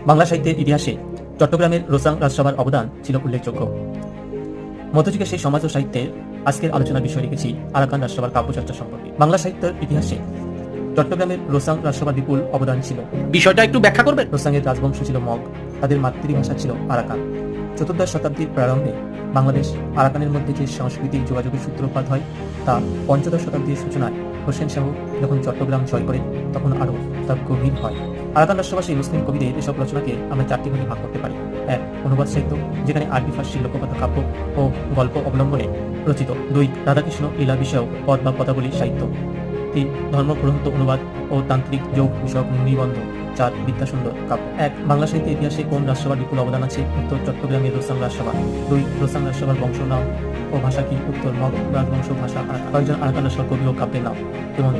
বাংলা সাহিত্যের ইতিহাসে চট্টগ্রামের রোসাং রাজসভার অবদান ছিল উল্লেখযোগ্য। মধ্যযুগে সেই সমাজ ও সাহিত্যের আজকের আলোচনার বিষয় রেখেছি আরাকান রাজসভার কাব্যচর্চা সম্পর্কে। বাংলা সাহিত্যের ইতিহাসে চট্টগ্রামের রোসাং রাজসভার বিপুল অবদান ছিল। বিষয়টা একটু ব্যাখ্যা করবেন? রোসাংয়ের রাজবংশ ছিল মগ, তাদের মাতৃভাষা ছিল আরাকান। চতুর্দশ শতাব্দীর প্রারম্ভে বাংলাদেশ আরাকানের মধ্যে যে সাংস্কৃতিক যোগাযোগের সূত্রপাত হয় তা পঞ্চদশ শতাব্দীর সূচনায় হোসেন শাহ যখন চট্টগ্রাম জয় করেন তখন আরও তা গভীর হয়। আরাকান রাষ্ট্রবাসী মুসলিম কবিদের এসব রচনাকে আমরা চারটি ভাগে ভাগ করতে পারি। এক, অনুবাদ সাহিত্য, যেখানে আরবি ফার্সি লোককথা কাব্য ও গল্প অবলম্বনে রচিত। দুই, রাধাকৃষ্ণ লীলা বিষয়ক পদ বা পদাবলী সাহিত্য। তিন, ধর্মগ্রন্থ অনুবাদ ও তান্ত্রিক যোগ বিষয়ক নিবন্ধ। চার, বিদ্যাসুন্দর কাব্য। এক, বাংলা সাহিত্যের ইতিহাসে কোন রাজসভার বিপুল অবদান আছে? উত্তর, চট্টগ্রামের রোসাং রাজসভা। দুই, রোসাং রাজসভার বংশনাম ও ভাষা কি? উত্তর, মগ রাজবংশ ভাষা। কয়েকজন আরাকান রাজসভার কবি ও কাব্যের নাম যেমন